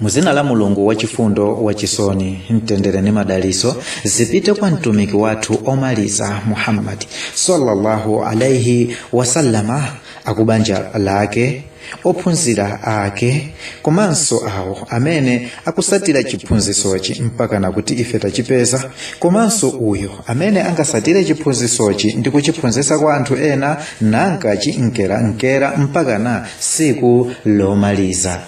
Muzina la Mulungu wachifundo wachisoni mtendere ni madaliso zipite kwa mtumiki watu omaliza Muhammad sallallahu alayhi wasallama, akubanja lake, ophunzira ake, komanso awo amene akusatira chiphunzisochi mpaka nakuti ife tachipeza, komanso uyo amene angasatire chiphunzisochi ndi kuchiphunzitsa kwa anthu ena nankachi nkera mpaka na siku lomaliza.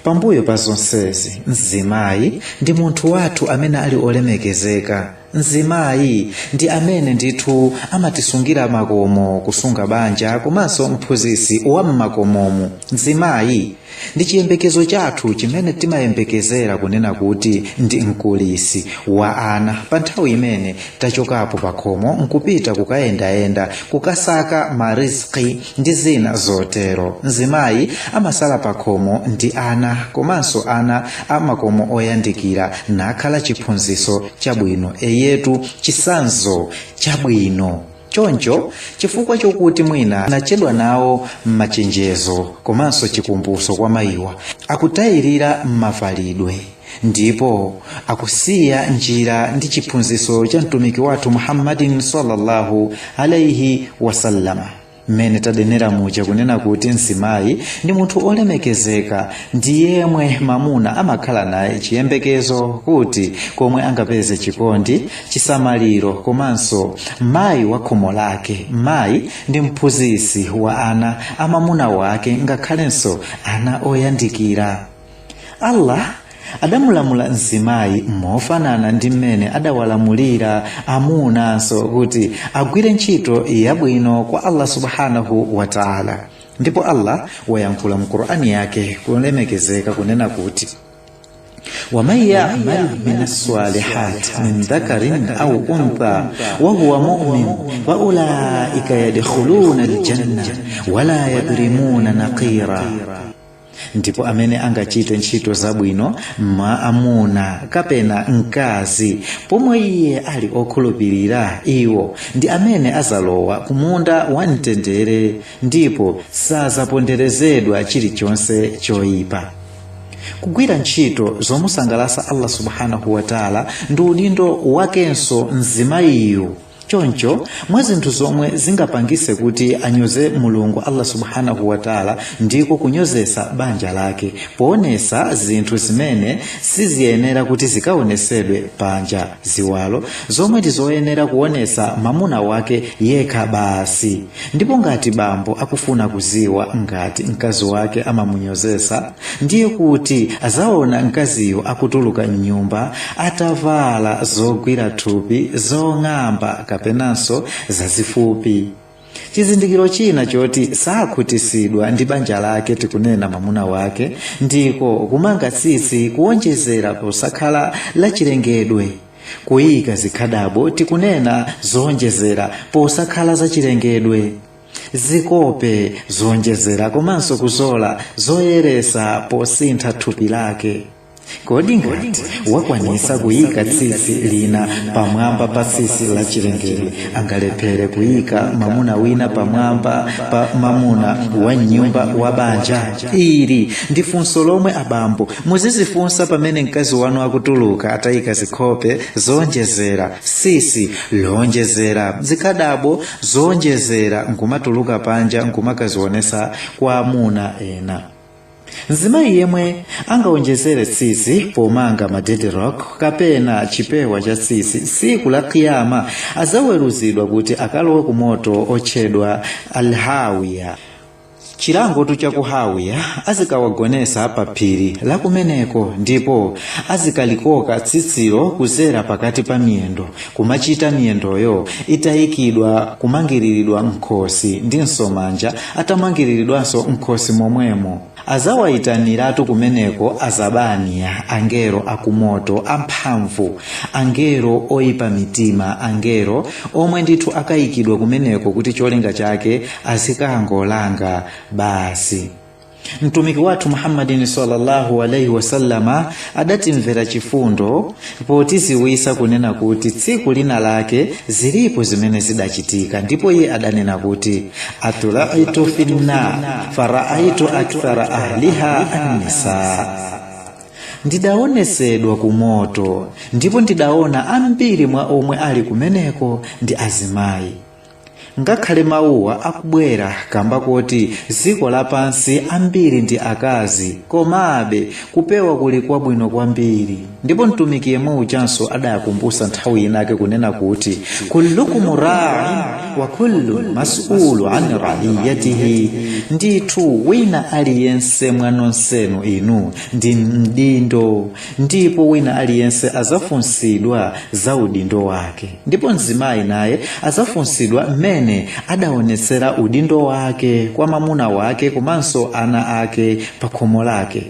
Pambuyo pa zonsezi, Azimayi ndi munthu wathu amene ali olemekezeka. Azimayi ndi amene ndithu amatisungira makomo kusunga banja, komanso mphunzitsi wa mmakomomu. Azimayi ndi chiyembekezo chathu chimene timayembekezera kunena kuti ndi mkulisi wa ana pa nthawi imene tachokapo pakhomo nkupita kukayendayenda kukasaka mariziki ndi zina zotero. Azimayi amasala pakhomo ndi ana, komanso ana amakomo oyandikira nakhala chiphunzitso chabwino, yetu chisanzo chabwino. Choncho chifukwa chokuti mwina anachedwa nawo machenjezo komanso chikumbutso kwa mayiwa, akutayirira mavalidwe ndipo akusiya njira ndi chiphunzitso cha mtumiki wathu Muhammadin sallallahu alayhi wasallama. Mene tadenera muja kunena kuti Azimayi ndi munthu olemekezeka, ndi yemwe mamuna amakhala naye chiyembekezo kuti komwe angapeze chikondi, chisamaliro, komanso mayi wa khomo lake. Mayi ndi mphunzitsi wa ana amamuna wake ngakhalenso ana oyandikira. Allah adamulamula Azimayi mofanana ndi mmene adawalamulira amunanso kuti agwire ntchito yabwino kwa Allah subhanahu wa ta'ala. Ndipo Allah wayankhula mu Qur'ani yake kulemekezeka kunena kuti وَمَنْ يَعْمَلْ مِنَ الصَّالِحَاتِ مِنْ ذَكَرٍ أَوْ أُنْثَى وَهُوَ مُؤْمِنٌ فَأُولَئِكَ يَدْخُلُونَ الْجَنَّةَ وَلَا يُظْلَمُونَ نَقِيرًا. Ndipo amene angachite ntchito zabwino mwa amuna kapena mkazi pomwe iye ali okhulupirira, iwo ndi amene azalowa kumunda wa mtendere ndipo sazaponderezedwa chilichonse choyipa. Kugwira ntchito zomusangalatsa Allah subhanahu wa ta'ala ndi udindo wakenso Azimayiyu. Choncho mwa zinthu zomwe zingapangise kuti anyoze Mulungu Allah subhanahu wa ta'ala ndiko kunyozesa banja lake, poonesa zinthu zimene siziyenera kuti zikaonesedwe panja, ziwalo zomwe ndizoyenera kuonesa mamuna wake yekha basi. Ndipo ngati bambo akufuna kuziwa ngati mkazi wake amamunyozesa, ndiye kuti azaona mkaziyo akutuluka mnyumba atavala zogwira thupi, zong'amba kapenanso zazifupi. Chizindikiro china choti sakhutisidwa ndi banja lake, tikunena mamuna wake, ndiko kumanga tsitsi kuonjezera posakhala la chilengedwe. Kuyika zikhadabo, tikunena zonjezera posakhala za chilengedwe. Zikope zonjezera, komanso kuzola zoyeresa posintha thupi lake. Kodi ngati wakwanisa kuyika tsitsi lina pamwamba pa tsitsi la chilengedwe, angalephere kuyika mamuna wina pamwamba pa mamuna wa nyumba wa banja? Ili ndi funso lomwe abambo muzizifunsa pamene mkazi wanu akutuluka atayika zikope zonjezera, tsitsi lonjezera, zikhadabo zonjezera, nkumatuluka panja nkumakazionesa kwa amuna ena. Azimayi yemwe angaonjezere tsitsi pomanga madedrock kapena chipewa cha tsitsi, siku la kiyama azaweruzidwa kuti akalowe ku moto otchedwa alhawiya. Chilango cha kuhawiya azikawagonesa pa phiri la kumeneko, ndipo azikalikoka tsitsilo kuzera pakati pa miyendo, kumachita miyendoyo itayikidwa kumangiriridwa mkhosi ndi nsomanja atamangiriridwanso mkhosi momwemo. Azawayitaniratu kumeneko azabaniya, angelo akumoto amphamvu, angelo oyipa mitima, angelo omwe ndithu akayikidwa kumeneko kuti cholinga chake azikangolanga basi. Mtumiki wathu Muhammadin sallallahu alayhi wasallama adatimvera chifundo potiziwisa kunena kuti tsiku lina lake zilipo zimene zidachitika, ndipo iye adanena kuti atulaitu finna faraitu akthara ahliha an-nisa. ndidaonesedwa ku moto ndipo ndidaona ambiri mwa omwe ali kumeneko ndi azimayi. Ngakhale mawuwa akubwera kamba kuti dziko lapansi ambiri ndi akazi, komabe kupewa kuli kwabwino kwambiri. Ndipo mtumiki yemwe uchanso adayakumbusa nthawi inake kunena kuti kullukum ra'in wa kullu mas'ulu an ra'iyatihi, ndithu wina aliyense mwa nonsenu inu ndi mdindo, ndipo wina aliyense azafunsidwa za udindo wake. Ndipo mzimayi naye azafunsidwa mmene adaonetsera udindo wake kwa mamuna wake komanso ana ake pa khomo lake.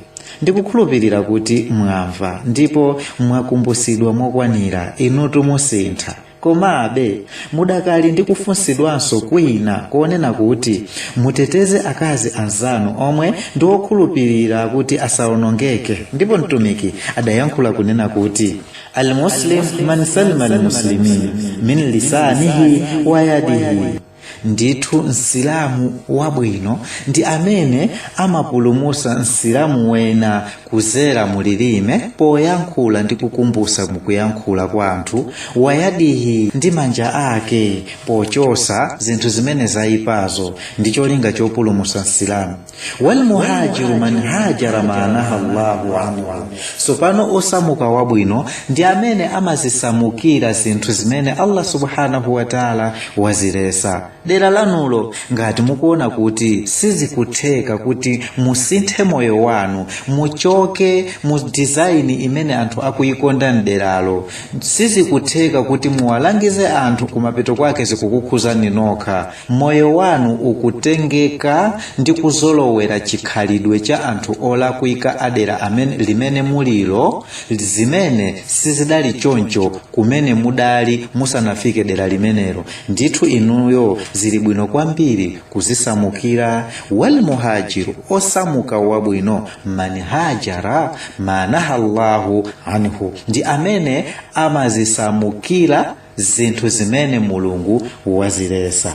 Ndikukhulupirira kuti mwamva ndipo mwakumbusidwa mokwanira, inu tumusintha. Komabe mudakali ndi kufunsidwanso kwina konena kuti muteteze akazi anzanu omwe ndi okhulupirira kuti asaonongeke. Ndipo mtumiki adayankhula kunena kuti al-muslim man salima al-muslimin min lisanihi wa yadihi, ndithu msilamu wabwino ndi amene amapulumusa msilamu wena kuzera mulilime poyankhula ndi kukumbusa mukuyankhula kwa anthu, wayadihi ndi manja ake pochosa zinthu zimene zayipazo ndi cholinga chopulumusa msilamu. Wal muhajiru man hajara ma naha Allahu anhu, sopano osamuka wabwino ndi amene amazisamukira zinthu zimene Allah subhanahu wa ta'ala wazilesa. Dera lanulo ngati mukuona kuti sizikutheka kuti musinthe moyo wanu muchoke mu design imene anthu akuyikonda mderalo, sizikutheka kuti muwalangize anthu kumapeto kwake zikukukhuzani nokha, moyo wanu ukutengeka ndi kuzolowera chikhalidwe cha anthu olakwika adera limene mulilo, zimene sizidali choncho kumene mudali musanafike dera limenelo. Ndithu inuyo zili bwino kwambiri kuzisamukira. Wal muhajiru, osamuka wabwino, man hajara ma naha Allahu anhu, ndi amene amazisamukira zinthu zimene Mulungu wazilesa.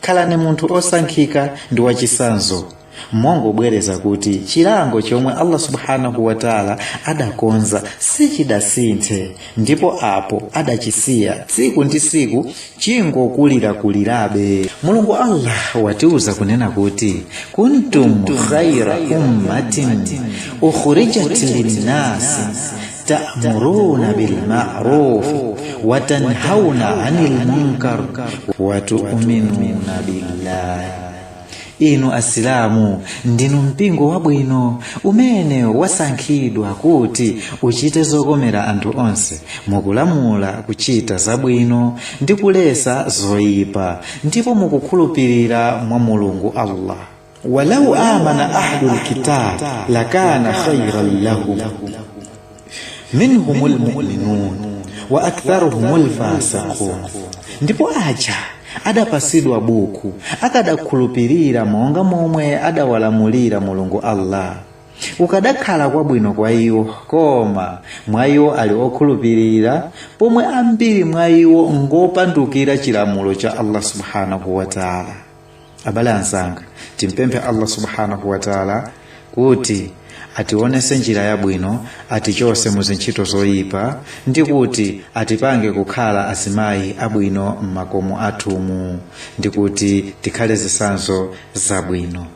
Khalani munthu osankhika ndi wachisanzo. Mongobwereza kuti chilango chomwe Allah subhanahu wa ta'ala adakonza sichidasinthe, ndipo apo adachisiya tsiku ndi tsiku chingokulira kulirabe. Mulungu Allah watiuza kunena kuti kuntum khayra ummatin ukhrijat linnasi ta'muruna bil ma'ruf wa tanhauna 'anil munkar wa tu'minuna billahi. Inu asilamu ndinu mpingo wabwino umene wasankhidwa kuti uchite zokomera anthu onse, mukulamula kuchita zabwino ndi kulesa zoyipa, ndipo mukukhulupirira mwa Mulungu Allah. Walau amana ahlul kitab lakana khayran lahum minhumul mu'minun wa aktharuhumul fasiqun. Ndipo aja adapasidwa buku akadakhulupirira monga momwe adawalamulira Mulungu Allah, ukadakhala kwabwino kwa iwo, koma mwa iwo ali okhulupirira, pomwe ambiri mwa iwo ngopandukira chilamulo cha Allah subhanahu wa ta'ala. Abale ansanga, timpemphe Allah subhanahu wa ta'ala kuti ationese njira yabwino, atichose mu zintchito zoyipa, ndi kuti atipange kukhala azimayi abwino m'makomo athumu, ndi kuti tikhale zisanzo zabwino.